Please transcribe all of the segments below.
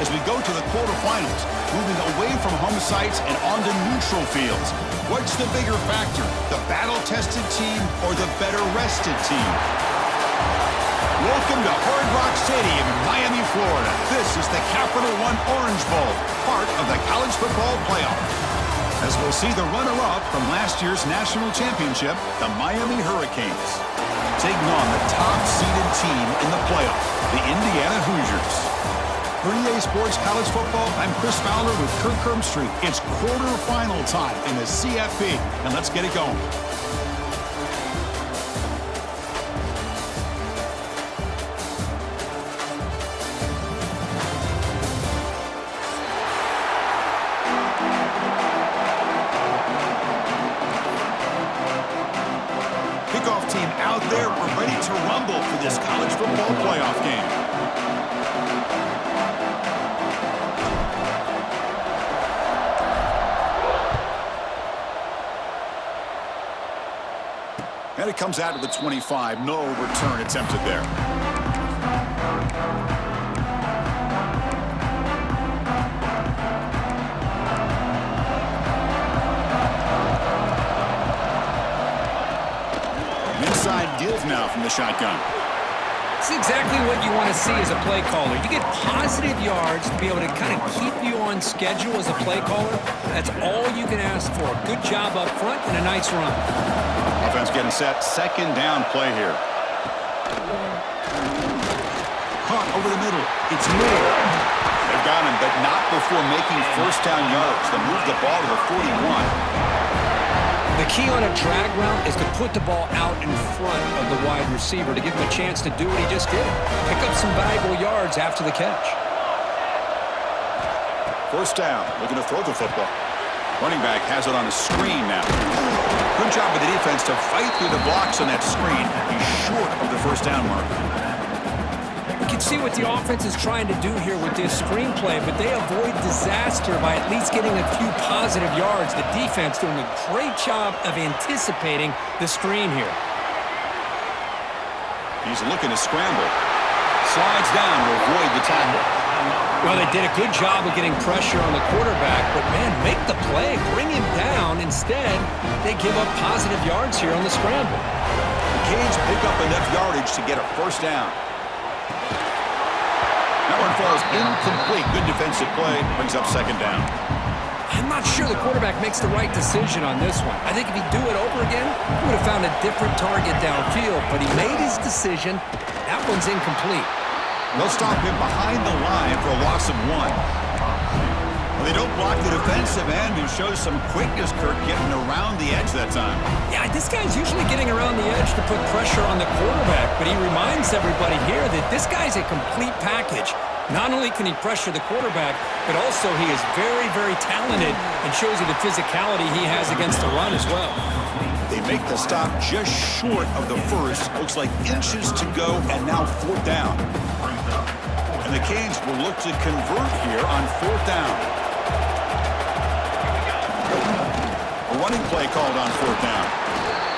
as we go to the quarterfinals, moving away from home sites and onto neutral fields. What's the bigger factor, the battle-tested team or the better-rested team? Welcome to Hard Rock Stadium in Miami, Florida. This is the Capital One Orange Bowl, part of the college football playoff. As we'll see the runner-up from last year's national championship, the Miami Hurricanes, taking on the top-seeded team in the playoff, the Indiana Hoosiers. For EA Sports College Football, I'm Chris Fowler with Kirk Herbstreit. It's quarterfinal time in the CFP, and let's get it going. Kickoff team out there. We're ready to rumble for this college football playoff game. And it comes out to the 25. No return attempted there. Inside give now from the shotgun. It's exactly what you want to see as a play caller. You get positive yards to be able to kind of keep you on schedule as a play caller. That's all you can ask for. Good job up front and a nice run. Offense getting set. Second down play here. Caught over the middle. It's Moore. They've got him, but not before making first down yards. They move the ball to the 41. The key on a drag route is to put the ball out in front of the wide receiver to give him a chance to do what he just did. Pick up some valuable yards after the catch. First down, looking to throw the football. Running back has it on a screen now. Good job of the defense to fight through the blocks on that screen. He's short of the first down mark. You can see what the offense is trying to do here with this screenplay, but they avoid disaster by at least getting a few positive yards. The defense doing a great job of anticipating the screen here. He's looking to scramble. Slides down to avoid the tackle. Well, they did a good job of getting pressure on the quarterback, but, man, make the play. Bring him down. Instead, they give up positive yards here on the scramble. The Canes pick up enough yardage to get a first down. That one falls incomplete. Good defensive play. Brings up second down. I'm not sure the quarterback makes the right decision on this one. I think if he'd do it over again, he would have found a different target downfield, but he made his decision. That one's incomplete. They'll stop him behind the line for a loss of 1. Well, they don't block the defensive end, who shows some quickness, Kirk, getting around the edge that time. Yeah, this guy's usually getting around the edge to put pressure on the quarterback, but he reminds everybody here that this guy's a complete package. Not only can he pressure the quarterback, but also he is very, very talented and shows you the physicality he has against the run as well. They make the stop just short of the first. Looks like inches to go, and now fourth down. And the Canes will look to convert here on fourth down. A running play called on fourth down.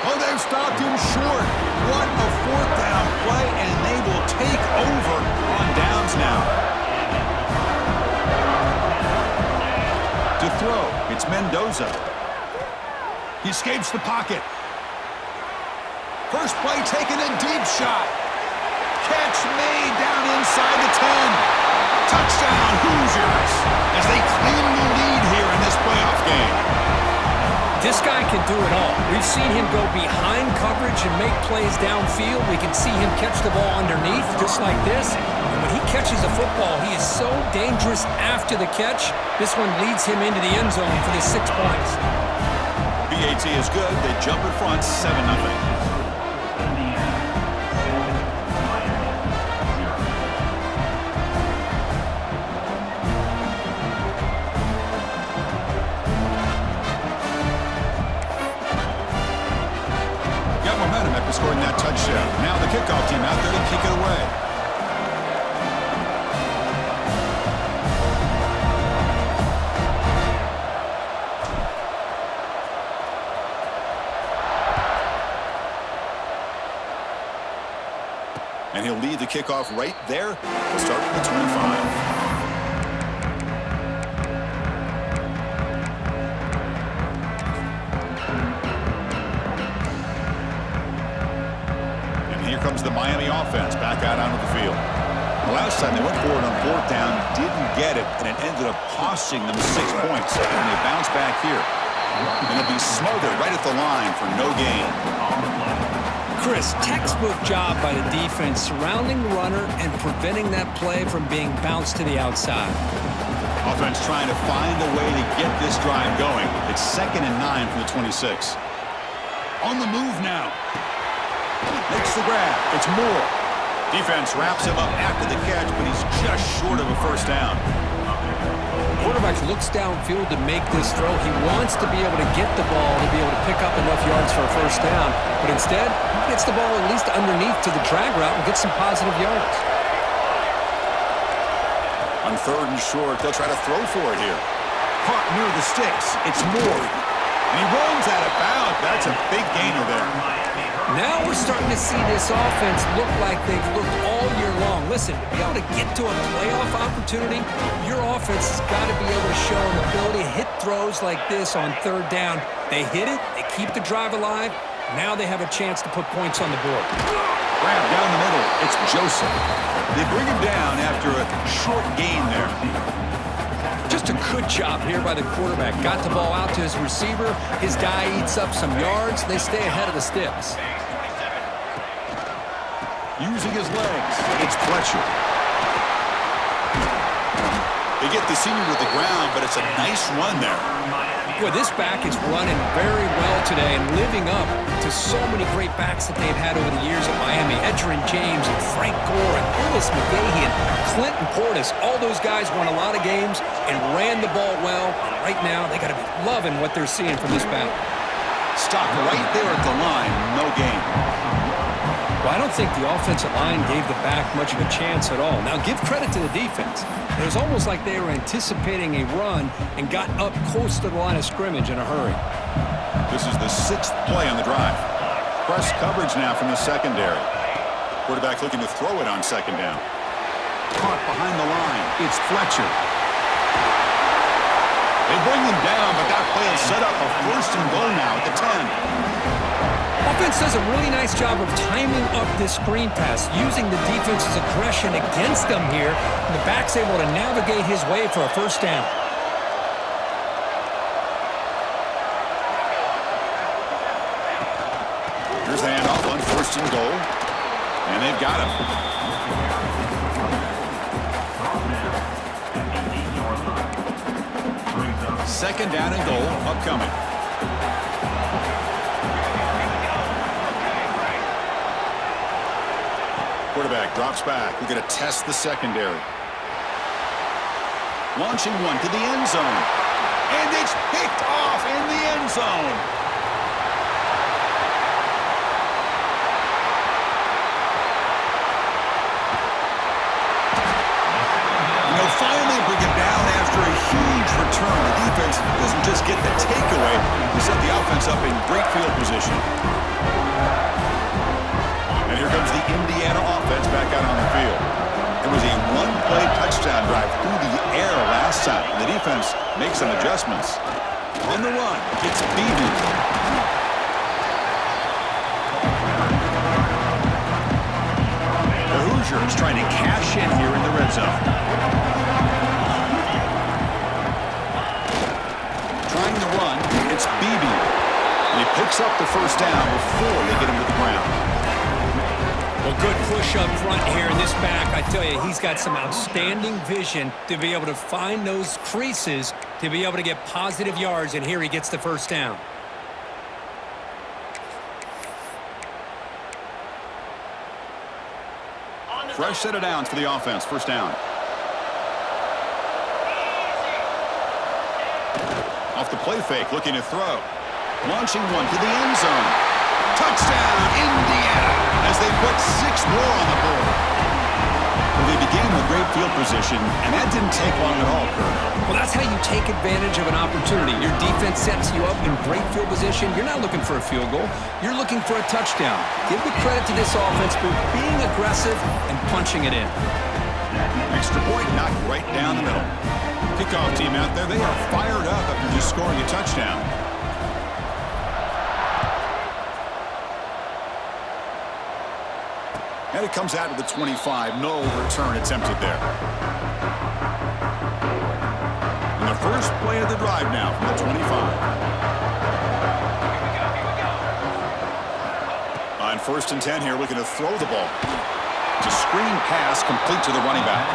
Oh, they've stopped him short. What a fourth down play, and they will take over on downs now. To throw, it's Mendoza. He escapes the pocket. First play taken, a deep shot. Catch made down inside the 10. Touchdown, Hoosiers, as they claim the lead here in this playoff game. This guy can do it all. We've seen him go behind coverage and make plays downfield. We can see him catch the ball underneath, just like this. And when he catches a football, he is so dangerous after the catch. This one leads him into the end zone for the 6 points. BAT is good. They jump in front, 7-0. Momentum after scoring that touchdown. Now the kickoff team out there to kick it away. And he'll lead the kickoff right there. We'll start from the 25. offense back out onto the field. The last time they went for it on fourth down, didn't get it, and it ended up costing them 6 points. And they bounce back here. And it'll be smothered right at the line for no gain. Chris, textbook job by the defense surrounding the runner and preventing that play from being bounced to the outside. Offense trying to find a way to get this drive going. It's 2nd and 9 from the 26. On the move now. Makes the grab. It's Moore. Defense wraps him up after the catch, but he's just short of a first down. Quarterback looks downfield to make this throw. He wants to be able to get the ball to be able to pick up enough yards for a first down, but instead, he gets the ball at least underneath to the drag route and gets some positive yards. On 3rd and short, they'll try to throw for it here. Caught near the sticks. It's Moore. And he runs out of bounds. That's a big gainer there. Now we're starting to see this offense look like they've looked all year long. Listen, to be able to get to a playoff opportunity, your offense has got to be able to show an ability to hit throws like this on 3rd down. They hit it, they keep the drive alive. Now they have a chance to put points on the board. Grab down the middle. It's Joseph. They bring him down after a short gain there. Just a good job here by the quarterback. Got the ball out to his receiver. His guy eats up some yards. They stay ahead of the sticks. Using his legs, it's Fletcher. They get the senior to the ground, but it's a nice run there. Boy, this back is running very well today and living up to so many great backs that they've had over the years at Miami. Edgerrin James and Frank Gore and Willis McGahee and Clinton Portis. All those guys won a lot of games and ran the ball well. And right now, they got to be loving what they're seeing from this back. Stop right there at the line, no gain. Well, I don't think the offensive line gave the back much of a chance at all. Now, give credit to the defense. It was almost like they were anticipating a run and got up close to the line of scrimmage in a hurry. This is the 6th play on the drive. Press coverage now from the secondary. Quarterback looking to throw it on 2nd down. Caught behind the line. It's Fletcher. They bring him down, but that play will set up a 1st and goal now at the 10. Offense does a really nice job of timing up this screen pass, using the defense's aggression against them here. And the back's able to navigate his way for a first down. Here's the handoff on 1st and goal. And they've got him. Second down and goal upcoming. Quarterback drops back. We're going to test the secondary. Launching one to the end zone. And it's picked off in the end zone. Finally bring him down after a huge return. The defense doesn't just get the takeaway. They set the offense up in great field position. And here comes the Indiana offense back out on the field. It was a one-play touchdown drive through the air last time. The defense makes some adjustments. On the run, it's Beebe. The Hoosiers trying to cash in here in the red zone. Trying to run, it's Beebe. And he picks up the first down before they get him to the ground. Well, good push up front here in this back. I tell you, he's got some outstanding vision to be able to find those creases, to be able to get positive yards, and here he gets the first down. Fresh set of downs for the offense. First down. Off the play fake, looking to throw. Launching one to the end zone. Touchdown, Indiana, as they put 6 more on the board. Well, they began with great field position, and that didn't take long at all, Kirk. Well, that's how you take advantage of an opportunity. Your defense sets you up in great field position. You're not looking for a field goal. You're looking for a touchdown. Give the credit to this offense for being aggressive and punching it in. Extra point knocked right down the middle. Kickoff team out there, they are fired up after just scoring a touchdown. And it comes out to the 25. No return attempted there. And the first play of the drive now from the 25. On 1st and 10 here, looking to throw the ball. It's a screen pass complete to the running back.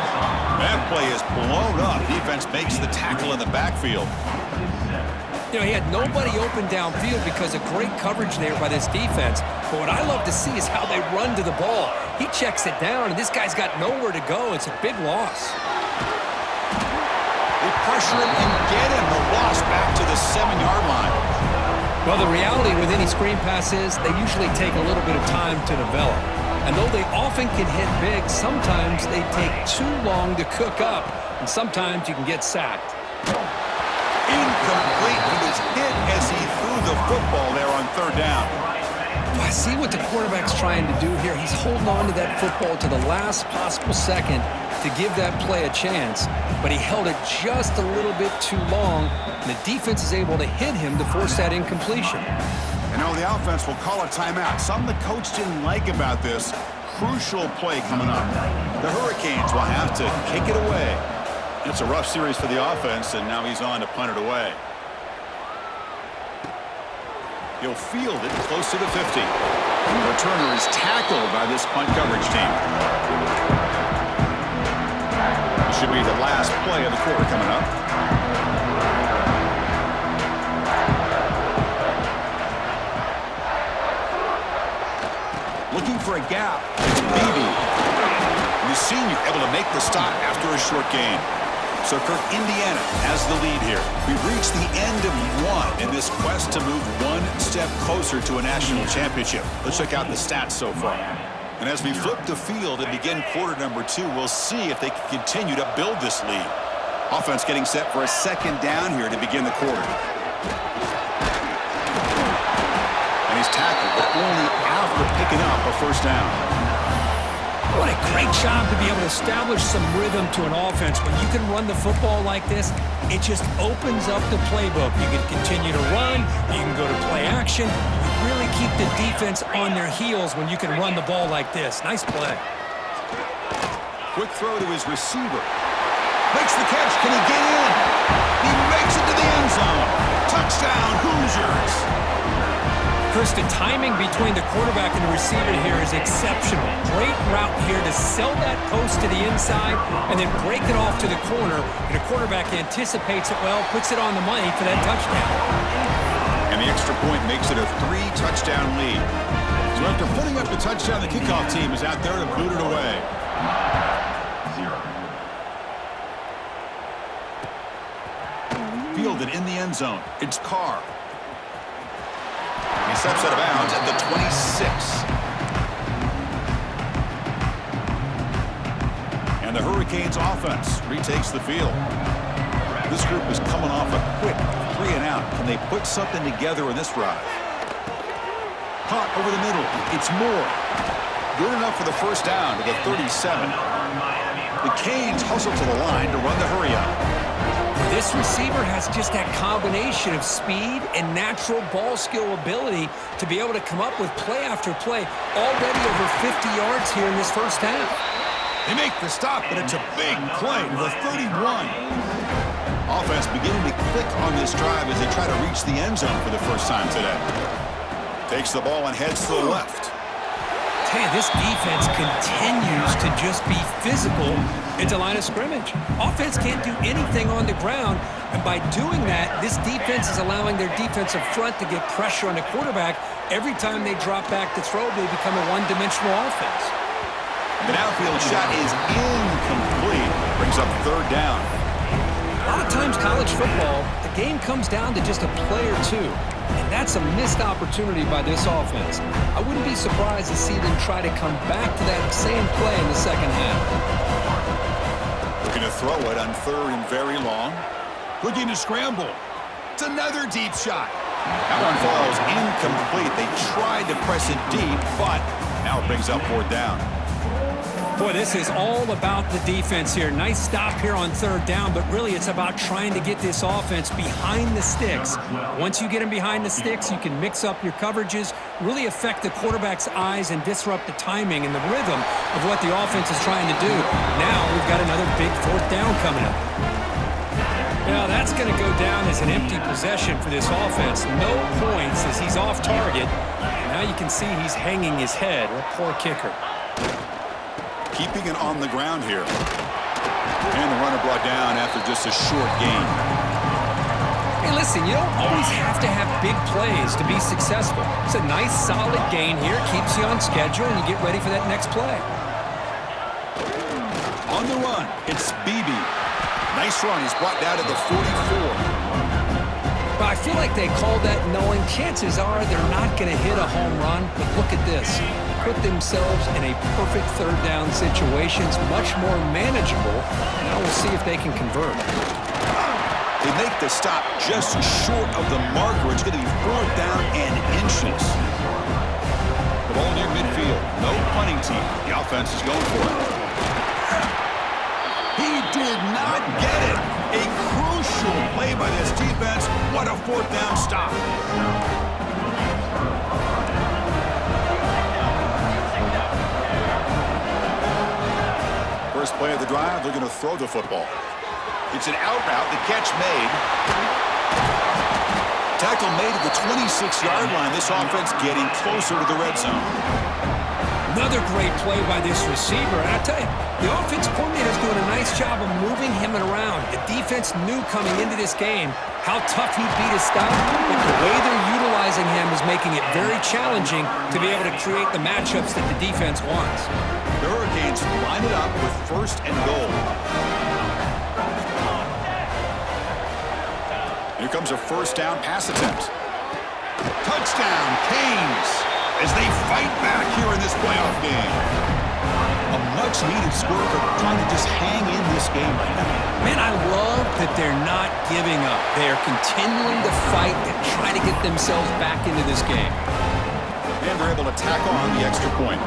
That play is blown up. Defense makes the tackle in the backfield. You know, he had nobody open downfield because of great coverage there by this defense. But what I love to see is how they run to the ball. He checks it down, and this guy's got nowhere to go. It's a big loss. They pressure him and get him. The loss back to the 7-yard line. Well, the reality with any screen pass is they usually take a little bit of time to develop. And though they often can hit big, sometimes they take too long to cook up, and sometimes you can get sacked. Incomplete. He was hit as he threw the football there on 3rd down. I see what the quarterback's trying to do here. He's holding on to that football to the last possible second to give that play a chance, but he held it just a little bit too long, and the defense is able to hit him to force that incompletion. And now the offense will call a timeout. Something the coach didn't like about this. Crucial play coming up. The Hurricanes will have to kick it away. It's a rough series for the offense, and now he's on to punt it away. He'll field it close to the 50. The returner is tackled by this punt coverage team. This should be the last play of the quarter coming up. Looking for a gap. It's Beebe. The senior able to make the stop after a short gain. So Kirk, Indiana has the lead here. We've reached the end of one in this quest to move one step closer to a national championship. Let's check out the stats so far. And as we flip the field and begin quarter number 2, we'll see if they can continue to build this lead. Offense getting set for a 2nd down here to begin the quarter. And he's tackled, but only after picking up a 1st down. What a great job to be able to establish some rhythm to an offense. When you can run the football like this, it just opens up the playbook. You can continue to run. You can go to play action. You really keep the defense on their heels when you can run the ball like this. Nice play. Quick throw to his receiver. Makes the catch. Can he get in? He makes it to the end zone. Touchdown, Hoosiers. Chris, the timing between the quarterback and the receiver here is exceptional. Great route here to sell that post to the inside and then break it off to the corner. And the quarterback anticipates it well, puts it on the money for that touchdown. And the extra point makes it a 3-touchdown lead. So after putting up the touchdown, the kickoff team is out there to boot it away. Fielded in the end zone. It's Carr. He steps out of bounds at the 26. And the Hurricanes offense retakes the field. This group is coming off a quick 3-and-out. Can they put something together in this drive? Caught over the middle. It's Moore. Good enough for the 1st down to the 37. The Canes hustle to the line to run the hurry up. This receiver has just that combination of speed and natural ball skill ability to be able to come up with play after play. Already over 50 yards here in this 1st half. They make the stop, but it's a big play to the 31. Offense beginning to click on this drive as they try to reach the end zone for the first time today. Takes the ball and heads to the left. Hey, this defense continues to just be physical into line of scrimmage. Offense can't do anything on the ground, and by doing that, this defense is allowing their defensive front to get pressure on the quarterback. Every time they drop back to throw, they become a one-dimensional offense. The downfield shot is incomplete. Brings up 3rd down. A lot of times college football, the game comes down to just a play or two. And that's a missed opportunity by this offense. I wouldn't be surprised to see them try to come back to that same play in the 2nd half. Looking to throw it on 3rd and very long. Looking to scramble. It's another deep shot. That one falls incomplete. They tried to press it deep, but now it brings up 4th down. Boy, this is all about the defense here. Nice stop here on third down, but really it's about trying to get this offense behind the sticks. Once you get them behind the sticks, you can mix up your coverages, really affect the quarterback's eyes and disrupt the timing and the rhythm of what the offense is trying to do. Now we've got another big fourth down coming up. Now that's going to go down as an empty possession for this offense. No points as he's off target. And now you can see he's hanging his head. A poor kicker. Keeping it on the ground here. And the runner brought down after just a short gain. Hey, listen, you don't always have to have big plays to be successful. It's a nice, solid gain here. Keeps you on schedule, and you get ready for that next play. On the run, it's Beebe. Nice run. He's brought down to the 44. But I feel like they called that knowing chances are they're not going to hit a home run. But look at this. Put themselves in a perfect third down situation. It's much more manageable. Now we'll see if they can convert. They make the stop just short of the marker. It's going to be fourth down and inches. The ball near midfield. No punting team. The offense is going for it. He did not get it. A crucial play by this defense. What a fourth down stop. First play of the drive, they're going to throw the football. It's an out route, the catch made. Tackle made at the 26-yard line. This offense getting closer to the red zone. Another great play by this receiver. And I tell you, the offense coordinator is doing a nice job of moving him around. The defense knew coming into this game how tough he'd be to stop, but the way they're utilizing him is making it very challenging to be able to create the matchups that the defense wants. The Hurricanes line it up with first and goal. Here comes a first down pass attempt. Touchdown, Canes, as they fight back here in this playoff game. A much-needed score for trying to just hang in this game right now. Man, I love that they're not giving up. They are continuing to fight and try to get themselves back into this game. And they're able to tack on the extra point.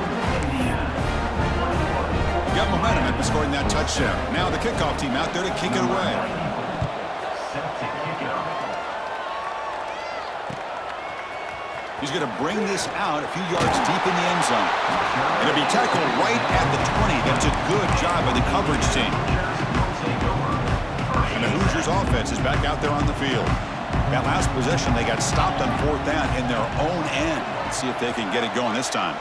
Got momentum after scoring that touchdown. Now the kickoff team out there to kick it away. He's going to bring this out a few yards deep in the end zone. And it'll be tackled right at the 20. That's a good job by the coverage team. And the Hoosiers offense is back out there on the field. That last possession, they got stopped on fourth down in their own end. Let's see if they can get it going this time.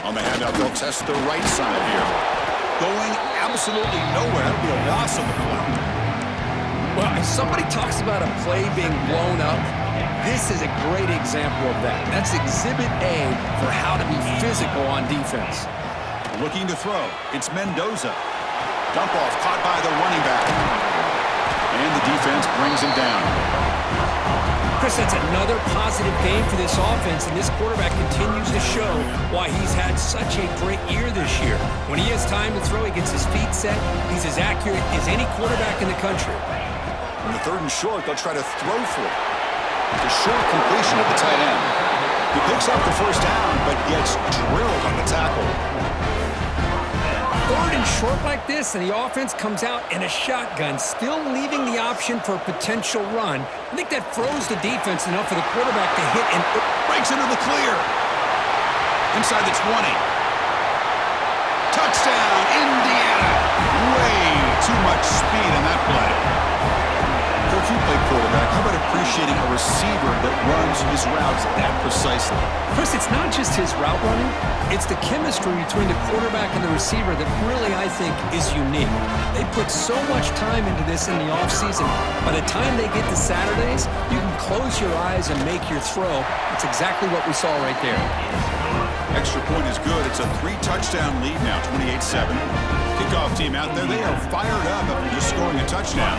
On the handoff, they'll test the right side here. Going absolutely nowhere. That'll be a loss of the play. Well, if somebody talks about a play being blown up, this is a great example of that. That's exhibit A for how to be physical on defense. Looking to throw. It's Mendoza. Dump off caught by the running back. And the defense brings him down. Chris, that's another positive game for this offense, and this quarterback continues to show why he's had such a great year this year. When he has time to throw, he gets his feet set. He's as accurate as any quarterback in the country. On the third and short, they'll try to throw for it. The short completion of the tight end. He picks up the first down, but gets drilled on the tackle. Third and short like this, and the offense comes out in a shotgun, still leaving the option for a potential run. I think that throws the defense enough for the quarterback to hit and breaks into the clear. Inside the 20. Touchdown, Indiana. Way too much speed on that play. Coach, you play quarterback. How about appreciating a receiver that runs his routes that precisely? Chris, it's not just his route running. It's the chemistry between the quarterback and the receiver that really, I think, is unique. They put so much time into this in the offseason. By the time they get to Saturdays, you can close your eyes and make your throw. That's exactly what we saw right there. Extra point is good. It's a 3-touchdown lead now, 28-7. Kickoff team out there, they are fired up after just scoring a touchdown.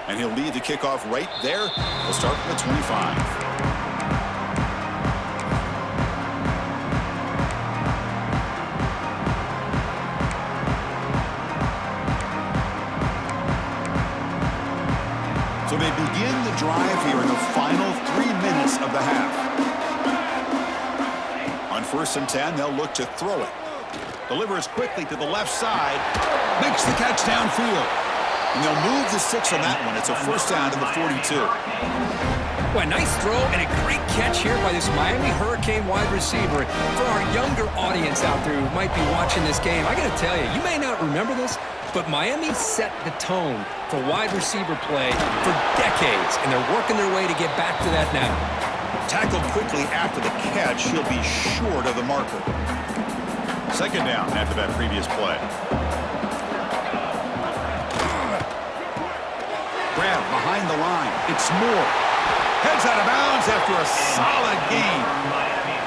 And he'll lead the kickoff right there. We'll start from the 25. So they begin the drive here in the final 3 minutes of the half. On 1st and 10, they'll look to throw it. Delivers quickly to the left side. Makes the catch downfield. And they'll move the 6 on that one. It's a 1st down to the 42. Well, a nice throw and a great catch here by this Miami Hurricane wide receiver. For our younger audience out there who might be watching this game, I got to tell you, you may not remember this, but Miami set the tone for wide receiver play for decades, and they're working their way to get back to that now. Tackled quickly after the catch, he'll be short of the marker. 2nd down after that previous play. Grab behind the line. It's Moore. Heads out of bounds after a solid gain.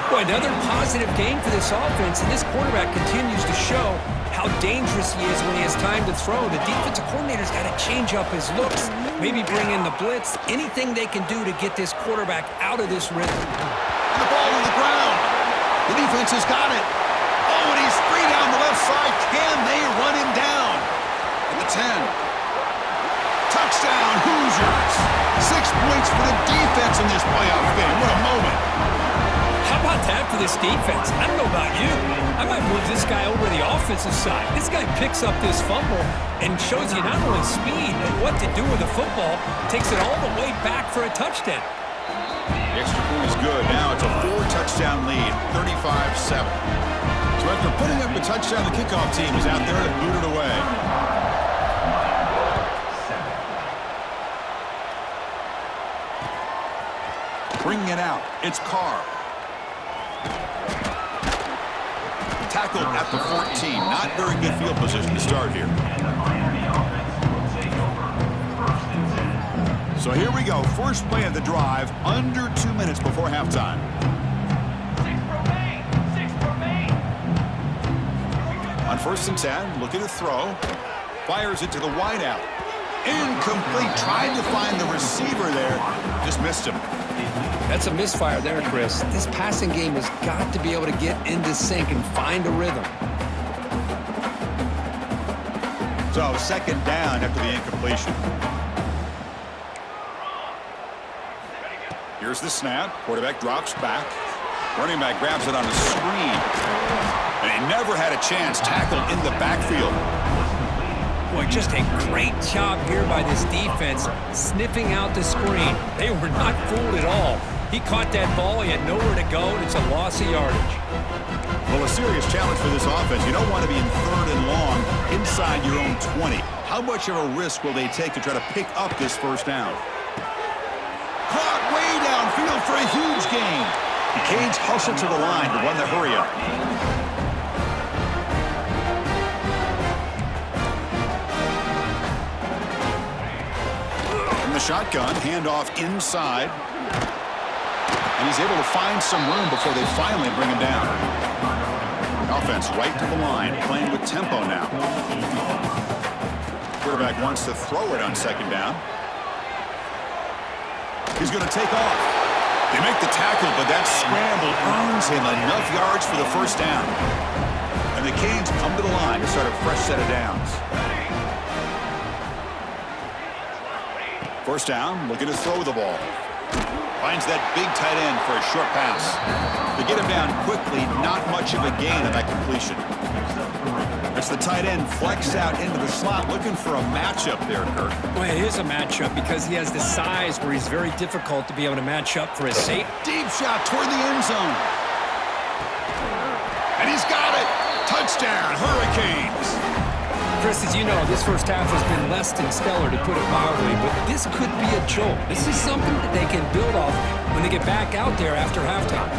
Boy, another positive gain for this offense, and this quarterback continues to show how dangerous he is when he has time to throw. The defensive coordinator's got to change up his looks, maybe bring in the blitz, anything they can do to get this quarterback out of this rhythm. And the ball on the ground. The defense has got it. Oh, and he's free down the left side. Can they run him down? At the 10. Touchdown, Hoosiers. 6 points for the defense in this playoff game. What a moment. How about that for this defense? I don't know about you. I might move this guy over to the offensive side. This guy picks up this fumble and shows you not only speed, but what to do with the football. Takes it all the way back for a touchdown. The extra point is good. Now it's a 4-touchdown lead, 35-7. So after putting up the touchdown, the kickoff team is out there to boot it away. Bringing it out, it's Carr. Tackled at the 14. Not very good field position to start here. So here we go. First play of the drive, under 2 minutes before halftime. 6 remain. On 1st and 10, looking to throw. Fires it to the wideout. Incomplete. Tried to find the receiver there. Just missed him. That's a misfire there, Chris. This passing game has got to be able to get into sync and find a rhythm. So 2nd down after the incompletion. Here's the snap. Quarterback drops back. Running back grabs it on a screen. And he never had a chance. Tackled in the backfield. Boy, just a great job here by this defense, sniffing out the screen. They were not fooled at all. He caught that ball. He had nowhere to go, and it's a loss of yardage. Well, a serious challenge for this offense. You don't want to be in 3rd and long inside your own 20. How much of a risk will they take to try to pick up this 1st down? Caught way downfield for a huge gain. The Canes hustle to the line to run the hurry up. From the shotgun, handoff inside. And he's able to find some room before they finally bring him down. Offense right to the line, playing with tempo now. Quarterback wants to throw it on 2nd down. He's going to take off. They make the tackle, but that scramble earns him enough yards for the 1st down. And the Canes come to the line to start a fresh set of downs. 1st down, looking to throw the ball. Finds that big tight end for a short pass. They get him down quickly, not much of a gain on that completion. As the tight end flexed out into the slot, looking for a matchup there, Kirk. Well, it is a matchup because he has the size where he's very difficult to be able to match up for his safety. Deep shot toward the end zone. And he's got it. Touchdown, Hurricanes. Chris, as you know, this 1st half has been less than stellar, to put it mildly, but this could be a jolt. This is something that they can build off when they get back out there after halftime.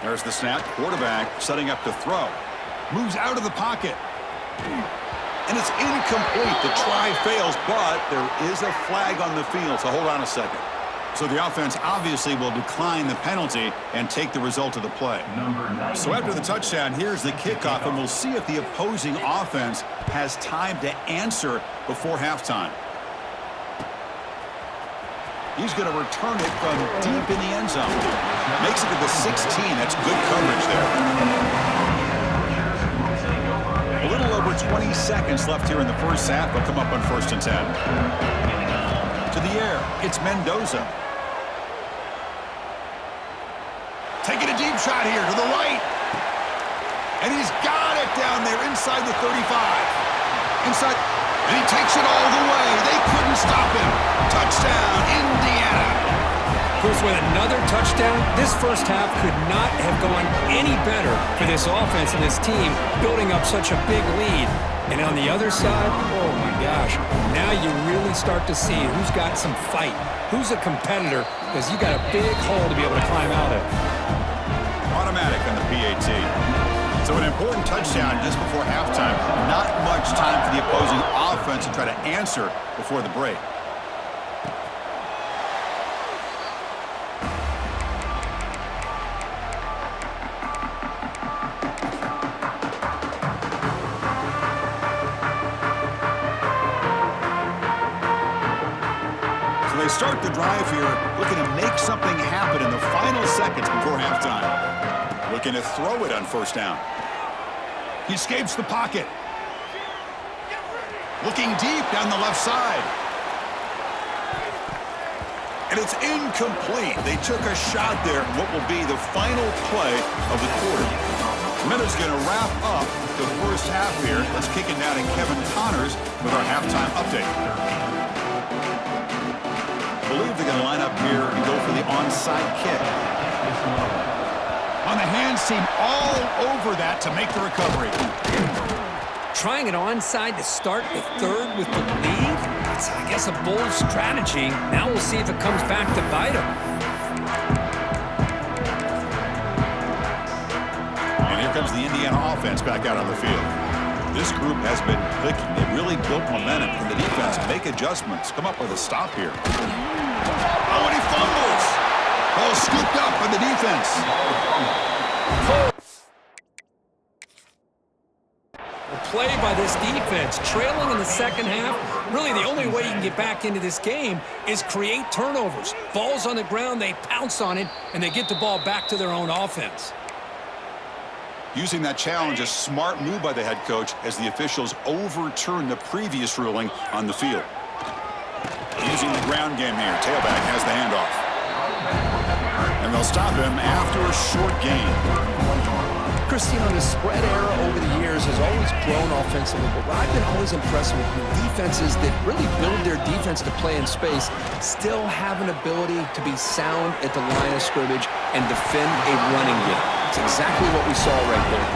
There's the snap. Quarterback setting up to throw. Moves out of the pocket. And it's incomplete. The try fails, but there is a flag on the field, so hold on a second. So the offense obviously will decline the penalty and take the result of the play. So after the touchdown, here's the kickoff, and we'll see if the opposing offense has time to answer before halftime. He's going to return it from deep in the end zone. Makes it to the 16. That's good coverage there. A little over over 20 seconds left here in the first half. They'll come up on 1st and 10. To the air, it's Mendoza. Taking a deep shot here to the right. And he's got it down there inside the 35. Inside, and he takes it all the way. They couldn't stop him. Touchdown, Indiana. Chris, with another touchdown, this first half could not have gone any better for this offense and this team, building up such a big lead. And on the other side, oh my gosh, now you really start to see who's got some fight, who's a competitor, because you got a big hole to be able to climb out of. Automatic on the PAT. So an important touchdown just before halftime. Not much time for the opposing offense to try to answer before the break. So they start the drive here, looking to make something happen in the final seconds before halftime. Looking to throw it on 1st down. He escapes the pocket. Looking deep down the left side. And it's incomplete. They took a shot there in what will be the final play of the quarter. Minutes going to wrap up the first half here. Let's kick it down to Kevin Connors with our halftime update. I believe they're going to line up here and go for the onside kick. On the hands team all over that to make the recovery. Trying it onside to start the third with the lead? That's, I guess, a bold strategy. Now we'll see if it comes back to bite him. And here comes the Indiana offense back out on the field. This group has been clicking. They really built momentum in the defense. Make adjustments. Come up with a stop here. Oh, and he fumbles. Ball scooped up by the defense. A play by this defense, trailing in the second half. Really, the only way you can get back into this game is create turnovers. Ball's on the ground, they pounce on it, and they get the ball back to their own offense. Using that challenge, a smart move by the head coach as the officials overturn the previous ruling on the field. Using the ground game here, tailback has the handoff. And they'll stop him after a short gain. Christine, the spread era over the years has always grown offensively, but what I've been always impressed with defenses that really build their defense to play in space still have an ability to be sound at the line of scrimmage and defend a running game. It's exactly what we saw right there.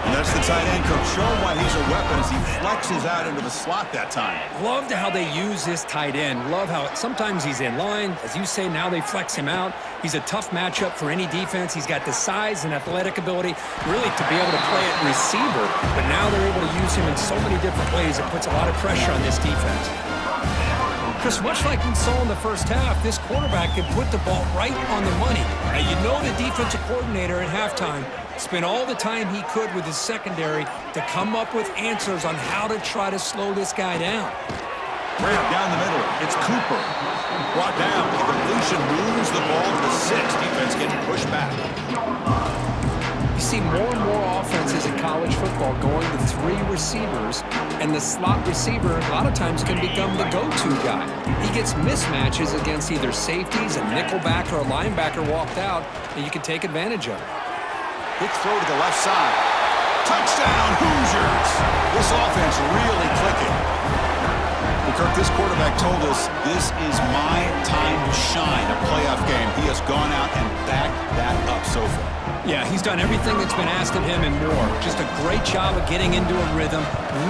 And that's the tight end coach showing why he's a weapon as he flexes out into the slot that time. Loved how they use this tight end. Love how sometimes he's in line. As you say, now they flex him out. He's a tough matchup for any defense. He's got the size and athletic ability really to be able to play at receiver. But now they're able to use him in so many different ways. It puts a lot of pressure on this defense. Because much like we saw in the first half, this quarterback can put the ball right on the money. Now, you know the defensive coordinator at halftime spent all the time he could with his secondary to come up with answers on how to try to slow this guy down. Ramp down the middle. It's Cooper. Brought down. The completion moves the ball to the 6. Defense getting pushed back. You see more and more offenses in college football going to 3 receivers, and the slot receiver a lot of times can become the go-to guy. He gets mismatches against either safeties, a nickelback, or a linebacker walked out, and you can take advantage of it. Quick throw to the left side. Touchdown, Hoosiers! This offense really clicking. Well, Kirk, this quarterback told us this is my time to shine, a playoff game. He has gone out and backed that up so far. Yeah, he's done everything that's been asked of him and more. Just a great job of getting into a rhythm.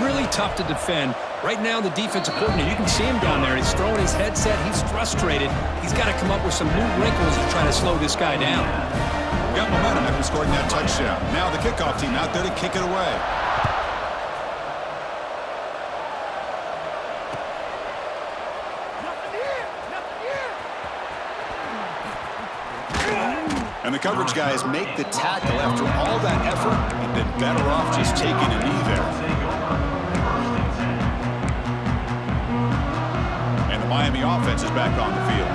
Really tough to defend. Right now, the defensive coordinator, you can see him down there. He's throwing his headset. He's frustrated. He's got to come up with some new wrinkles to try to slow this guy down. Got momentum after scoring that touchdown. Now the kickoff team out there to kick it away. And the coverage guys make the tackle after all that effort. They've been better off just taking a knee there. And the Miami offense is back on the field.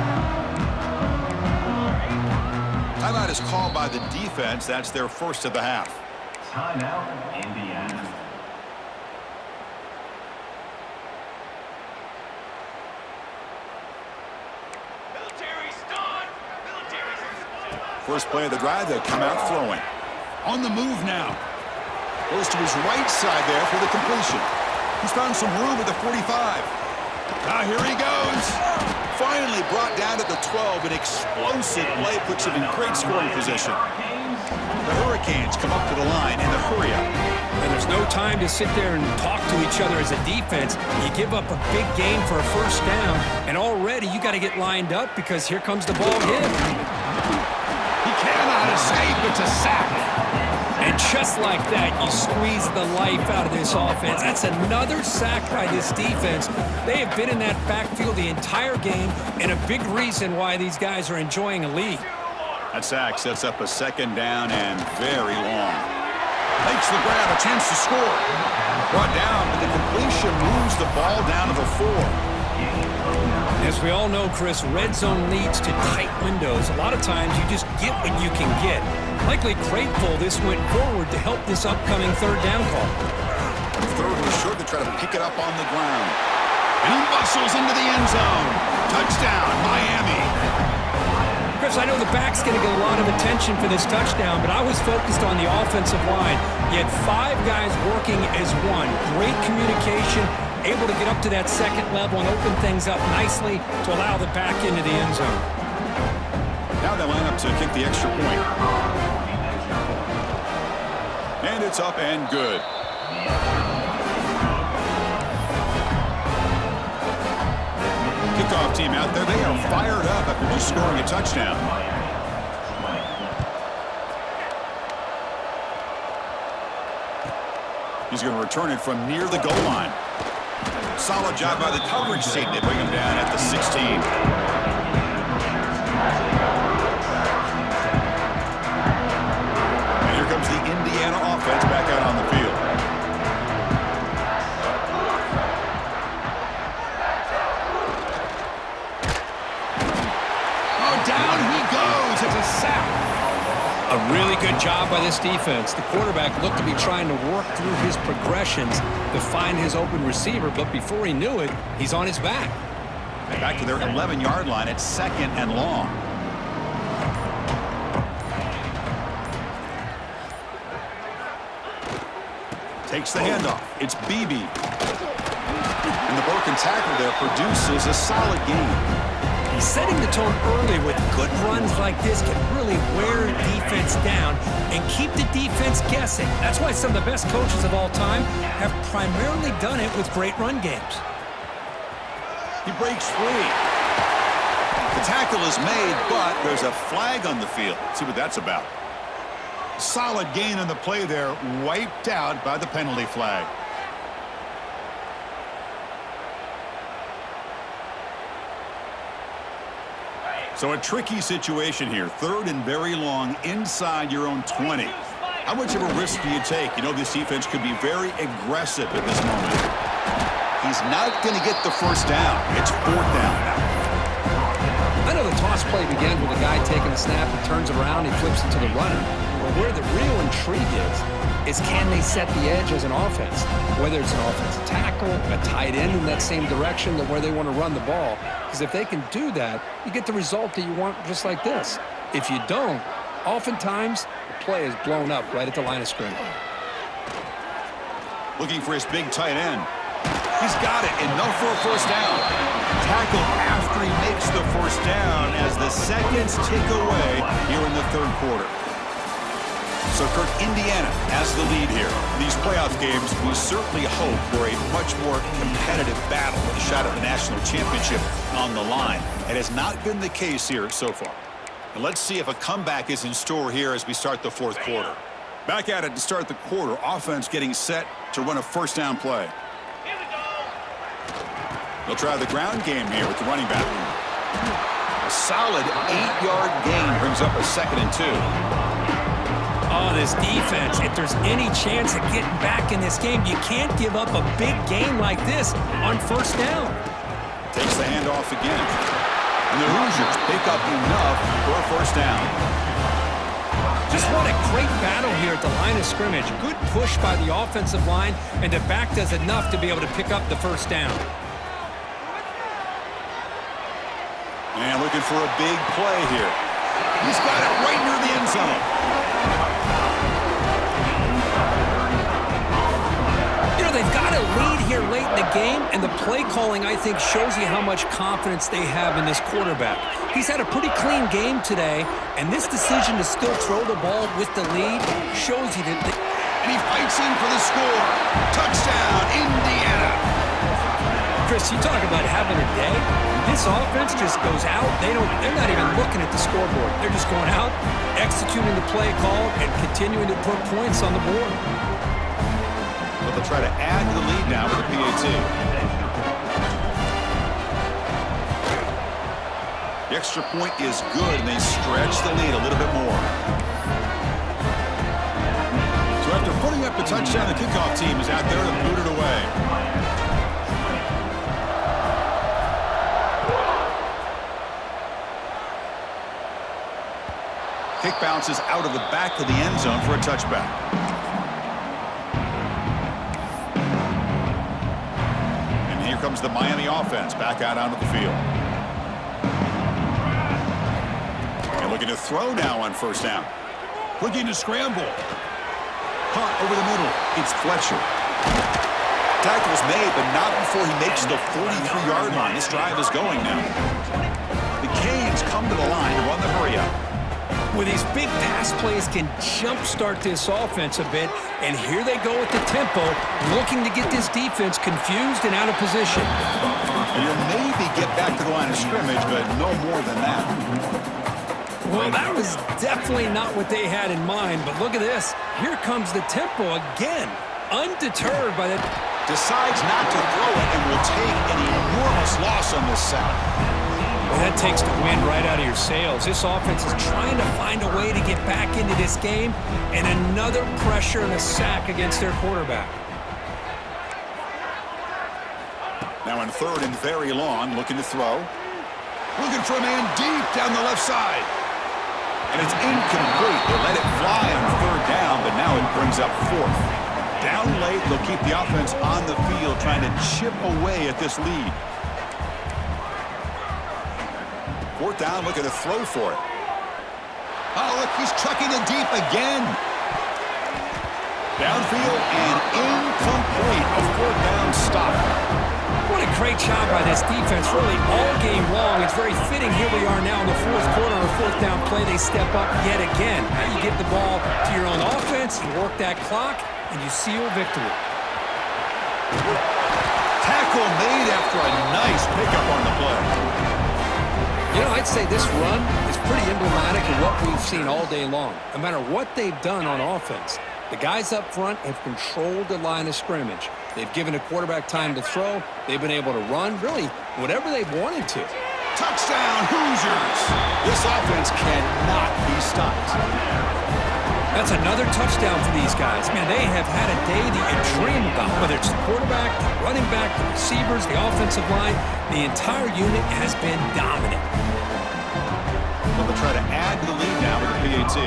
Timeout is called by the defense. That's their first of the half. Timeout, Indiana. First play of the drive, they'll come out throwing. On the move now. Goes to his right side there for the completion. He's found some room at the 45. Here he goes. Finally brought down at the 12. An explosive play puts him in great scoring position. The Hurricanes come up to the line in the hurry up. And there's no time to sit there and talk to each other as a defense. You give up a big gain for a first down, and already you got to get lined up because here comes the ball again. He cannot escape. It's a sack. And just like that, you squeeze the life out of this offense. That's another sack by this defense. They have been in that backfield the entire game, and a big reason why these guys are enjoying a lead. That sack sets up a second down and very long. Makes the grab, a chance to score. Brought down, but the completion moves the ball down to the 4. As we all know, Chris, red zone leads to tight windows. A lot of times you just get what you can get. Likely grateful this went forward to help this upcoming third down call. Third was short to try to pick it up on the ground. And he muscles into the end zone. Touchdown, Miami. Chris, I know the back's going to get a lot of attention for this touchdown, but I was focused on the offensive line. You had 5 guys working as one. Great communication, able to get up to that second level and open things up nicely to allow the back into the end zone. Now they line up to kick the extra point. And it's up and good. Kickoff team out there. They are fired up after just scoring a touchdown. He's going to return it from near the goal line. Solid job by the coverage team. They bring him down at the 16. And here comes the Indiana offense back out on the field. Down he goes. It's a sack. A really good job by this defense. The quarterback looked to be trying to work through his progressions to find his open receiver, but before he knew it, he's on his back. Back to their 11-yard line at second and long. Takes the handoff. It's Beebe. And the broken tackle there produces a solid game. He's setting the tone early with good runs like this can really wear a defense down and keep the defense guessing. That's why some of the best coaches of all time have primarily done it with great run games. He breaks free. The tackle is made, but there's a flag on the field. Let's see what that's about. Solid gain on the play there, wiped out by the penalty flag. So a tricky situation here. Third and very long inside your own 20. How much of a risk do you take? You know this defense could be very aggressive at this moment. He's not going to get the first down. It's 4th down now. I know the toss play begins with a guy taking a snap and turns it around, he flips it to the runner. But where the real intrigue is can they set the edge as an offense? Whether it's an offensive tackle, a tight end in that same direction that where they want to run the ball. Because if they can do that, you get the result that you want just like this. If you don't, oftentimes the play is blown up right at the line of scrimmage. Looking for his big tight end. He's got it. Enough for a first down. Tackle after he makes the first down as the seconds tick away here in the third quarter. So, Kirk, Indiana has the lead here. These playoff games, we certainly hope for a much more competitive battle with a shot at the national championship on the line. It has not been the case here so far. And let's see if a comeback is in store here as we start the fourth quarter. Back at it to start the quarter. Offense getting set to run a first down play. They'll try the ground game here with the running back. A solid 8-yard gain brings up a 2nd and 2. Oh, this defense, if there's any chance of getting back in this game, you can't give up a big game like this on first down. Takes the handoff again. And the Hoosiers pick up enough for a first down. Just what a great battle here at the line of scrimmage. Good push by the offensive line, and the back does enough to be able to pick up the first down. And looking for a big play here. He's got it right near the end zone. You know, they've got a lead here late in the game, and the play calling, I think, shows you how much confidence they have in this quarterback. He's had a pretty clean game today, and this decision to still throw the ball with the lead shows you that... And he fights in for the score. Touchdown, Indiana. Chris, you talk about having a day. This offense just goes out. They're not even looking at the scoreboard. They're just going out, executing the play call, and continuing to put points on the board. But they'll try to add to the lead now with a PAT. The extra point is good, and they stretch the lead a little bit more. So after putting up the touchdown, the kickoff team is out there to boot it away. Kick bounces out of the back of the end zone for a touchback. And here comes the Miami offense back out onto the field. And looking to throw now on first down. Looking to scramble. Caught over the middle. It's Fletcher. Tackle's made, but not before he makes the 43-yard line. This drive is going now. The Canes come to the line to run the hurry-up. Well, these big pass plays can jumpstart this offense a bit, and here they go with the tempo, looking to get this defense confused and out of position. And you'll maybe get back to the line of scrimmage, but no more than that. Well, that was definitely not what they had in mind, but look at this. Here comes the tempo again, undeterred by the... Decides not to throw it and will take an enormous loss on this sack. Well, that takes the wind right out of your sails. This offense is trying to find a way to get back into this game, and another pressure and a sack against their quarterback. Now in third and very long, looking to throw. Looking for a man deep down the left side. And it's incomplete. They let it fly on third down, but now it brings up fourth. Down late, they'll keep the offense on the field, trying to chip away at this lead. Fourth down, looking to throw for it. Oh, look, he's chucking it deep again. Downfield and incomplete. A fourth down stop. What a great job by this defense, really all game long. It's very fitting. Here we are now in the fourth quarter on a fourth down play. They step up yet again. Now you give the ball to your own offense, you work that clock, and you seal victory. Tackle made after a nice pickup on the play. You know, I'd say this run is pretty emblematic of what we've seen all day long. No matter what they've done on offense, the guys up front have controlled the line of scrimmage. They've given the quarterback time to throw. They've been able to run, really, whatever they've wanted to. Touchdown, Hoosiers! This offense cannot be stopped. That's another touchdown for these guys. Man, they have had a day that you dream about, whether it's the quarterback, the running back, the receivers, the offensive line. The entire unit has been dominant. They'll try to add to the lead now with the PAT.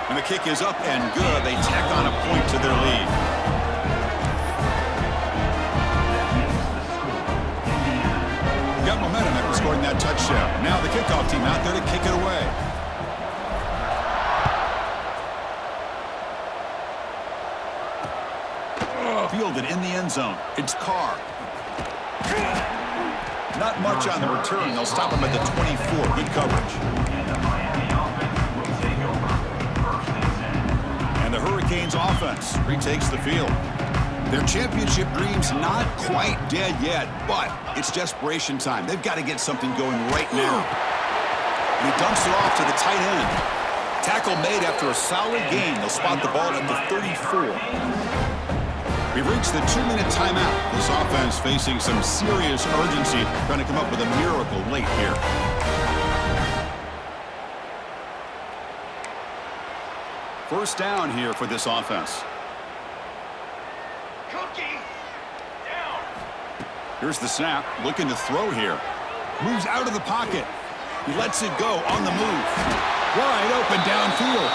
And the kick is up and good. They tack on a point to their lead. Got momentum after scoring that touchdown. Now the kickoff team out there to kick it away. Fielded in the end zone. It's Carr. Not much on the return. They'll stop him at the 24. Good coverage. And the Hurricanes offense retakes the field. Their championship dream's not quite dead yet, but it's desperation time. They've got to get something going right now. And he dumps it off to the tight end. Tackle made after a solid gain. They'll spot the ball at the 34. We've reached the 2-minute timeout. This offense facing some serious urgency, trying to come up with a miracle late here. First down here for this offense. Here's the snap, looking to throw here. Moves out of the pocket. He lets it go on the move. Wide open downfield.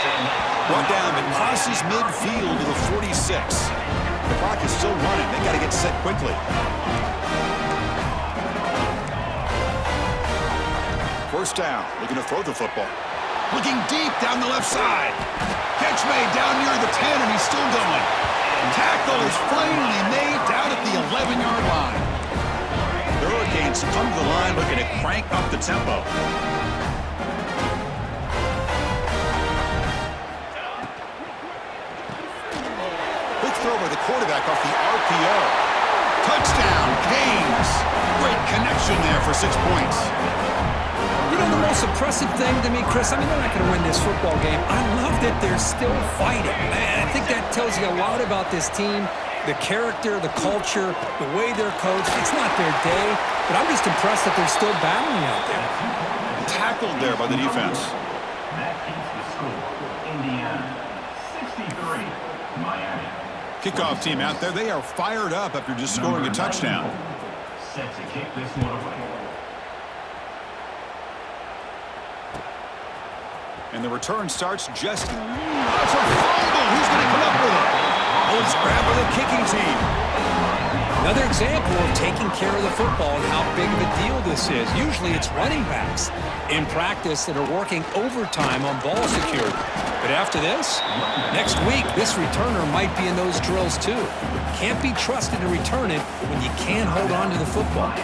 Brought down, but crosses midfield to the 46. The clock is still running. They got to get set quickly. First down, looking to throw the football. Looking deep down the left side. Catch made down near the 10, and he's still going. Tackle is finally made down at the 11-yard line. The Hurricanes come to the line looking to crank up the tempo. Quick throw by the quarterback off the RPO. Touchdown, Canes. Great connection there for 6 points. You know, the most impressive thing to me, Chris, I mean, they're not going to win this football game. I love that they're still fighting. Man, I think that tells you a lot about this team, the character, the culture, the way they're coached. It's not their day, but I'm just impressed that they're still battling out there. Tackled there by the defense. That keeps the score. Indiana 63, Miami. Kickoff team out there. They are fired up after just scoring a touchdown. Set to kick this one away. And the return starts just... That's a fumble. Who's going to come up with it? Oh, it's grabbed by the kicking team. Another example of taking care of the football and how big of a deal this is. Usually it's running backs in practice that are working overtime on ball security. But after this, next week, this returner might be in those drills too. Can't be trusted to return it when you can't hold on to the football.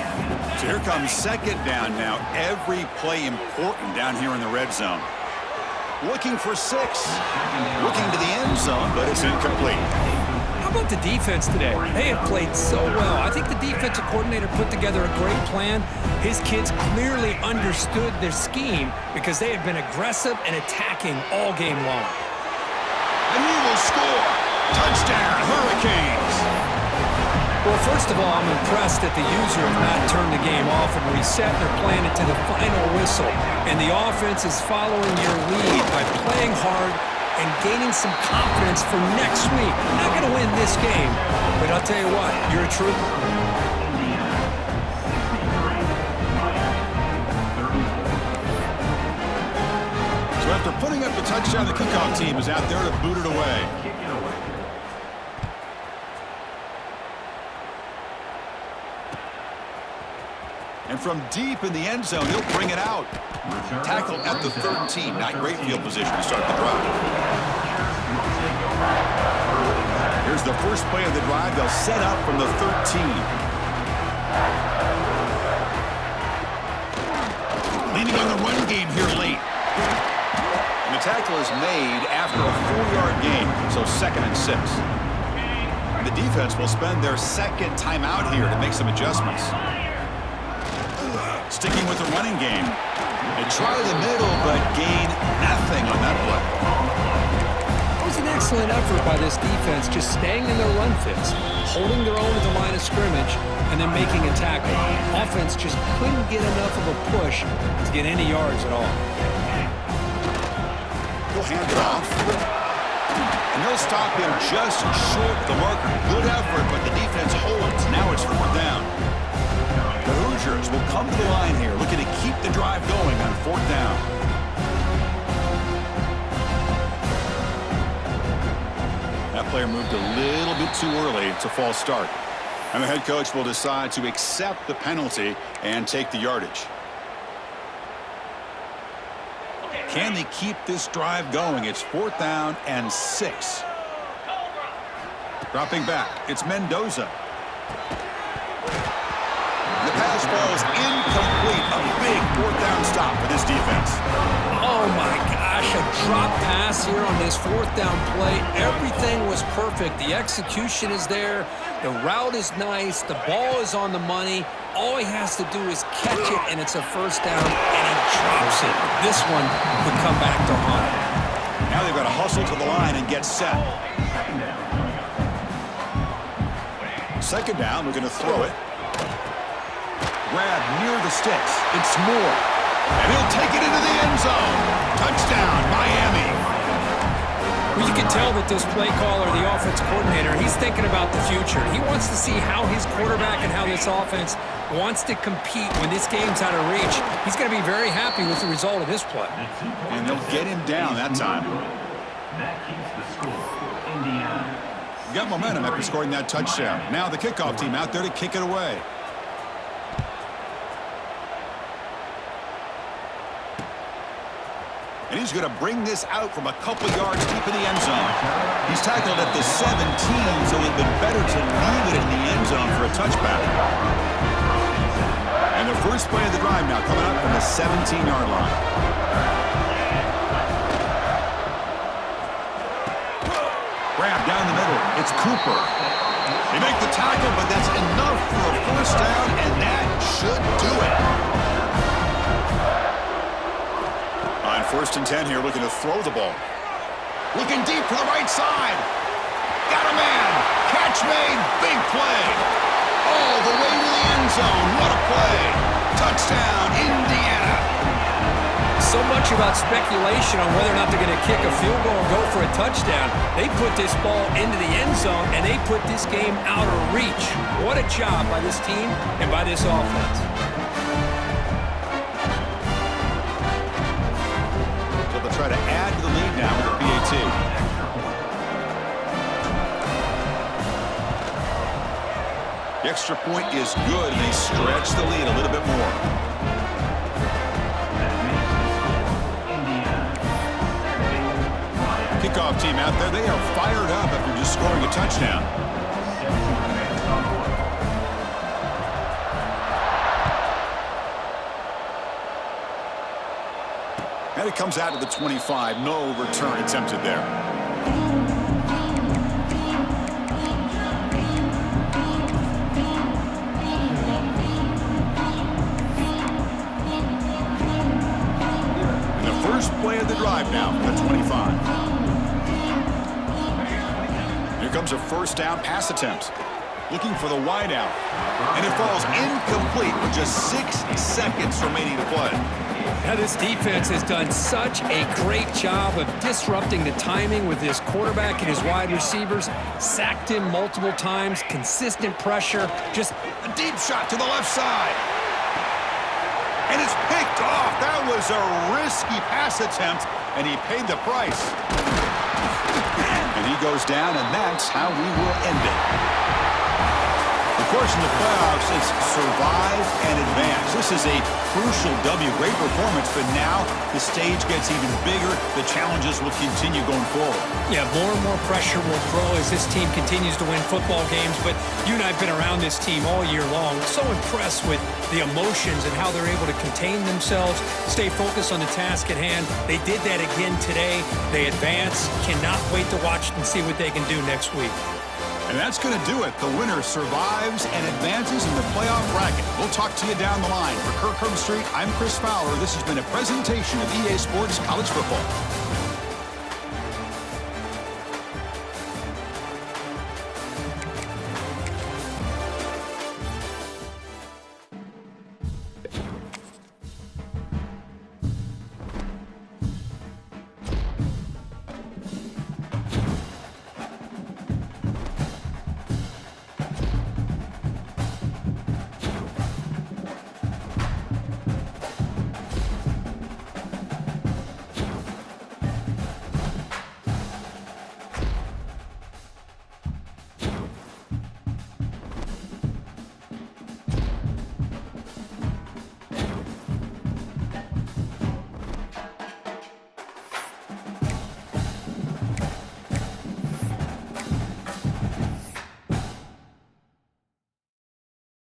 So here comes second down now. Every play important down here in the red zone. Looking for 6. Looking to the end zone, but it's incomplete. How about the defense today? They have played so well. I think the defensive coordinator put together a great plan. His kids clearly understood their scheme because they have been aggressive and attacking all game long. And he will score. Touchdown, Hurricanes. Well, first of all, I'm impressed that the user have not turned the game off and reset their plan into the final whistle. And the offense is following your lead by playing hard and gaining some confidence for next week. We're not going to win this game, but I'll tell you what, you're a trooper. So after putting up the touchdown, the kickoff team is out there to boot it away. And from deep in the end zone, he'll bring it out. Tackle at the 13. Not great field position to start the drive. Here's the first play of the drive. They'll set up from the 13. Leaning on the run game here late. And the tackle is made after a 4-yard gain, so 2nd and 6. And the defense will spend their second timeout here to make some adjustments. Sticking with the running game. They try the middle, but gain nothing on that play. It was an excellent effort by this defense, just staying in their run fits, holding their own at the line of scrimmage, and then making a tackle. Offense just couldn't get enough of a push to get any yards at all. He'll hand it off. And they'll stop him just short of the marker. Good effort, but the defense holds. Now it's 4th down. The Hoosiers will come to the line here, looking to keep the drive going on 4th down. That player moved a little bit too early. It's a false start. And the head coach will decide to accept the penalty and take the yardage. Can they keep this drive going? It's 4th down and 6. Dropping back, it's Mendoza. The pass falls incomplete. A big 4th down stop for this defense. Oh my gosh, a drop pass here on this 4th down play. Everything was perfect. The execution is there. The route is nice. The ball is on the money. All he has to do is catch it, and it's a 1st down, and he drops it. This one could come back to haunt him. Now they've got to hustle to the line and get set. 2nd down, we're going to throw it. Grab near the sticks. It's Moore. And he'll take it into the end zone. Touchdown, Miami. Well, you can tell that this play caller, the offensive coordinator, he's thinking about the future. He wants to see how his quarterback and how this offense wants to compete when this game's out of reach. He's going to be very happy with the result of this play. And they'll get him down that time. That keeps the score. Indiana. Got momentum after scoring that touchdown. Now the kickoff team out there to kick it away. And he's going to bring this out from a couple yards deep in the end zone. He's tackled at the 17, so it would have been better to leave it in the end zone for a touchback. And the first play of the drive now coming up from the 17-yard line. Grab down the middle. It's Cooper. They make the tackle, but that's enough for a first down, and that should do it. On 1st and 10 here, looking to throw the ball. Looking deep to the right side. Got a man. Catch made. Big play. All the way to the end zone. What a play. Touchdown, Indiana. So much about speculation on whether or not they're going to kick a field goal or go for a touchdown. They put this ball into the end zone, and they put this game out of reach. What a job by this team and by this offense. So they'll try to add to the lead now with the PAT. The extra point is good, and they stretch the lead a little bit more. Kickoff team out there, they are fired up after just scoring a touchdown. And it comes out to the 25. No return attempted there. And the first play of the drive now for the 25. Here comes a first down pass attempt. Looking for the wideout. And it falls incomplete with just 6 seconds remaining to play. Now this defense has done such a great job of disrupting the timing with his quarterback and his wide receivers. Sacked him multiple times, consistent pressure. Just a deep shot to the left side. And it's picked off. That was a risky pass attempt, and he paid the price. And he goes down, and that's how we will end it. Of course, in the playoffs, it's survive and advance. This is a crucial W. Great performance, but now the stage gets even bigger. The challenges will continue going forward. Yeah, more and more pressure will grow as this team continues to win football games, but you and I have been around this team all year long. So impressed with the emotions and how they're able to contain themselves, stay focused on the task at hand. They did that again today. They advance. Cannot wait to watch and see what they can do next week. And that's going to do it. The winner survives and advances in the playoff bracket. We'll talk to you down the line. For Kirk Herbstreit, I'm Chris Fowler. This has been a presentation of EA Sports College Football.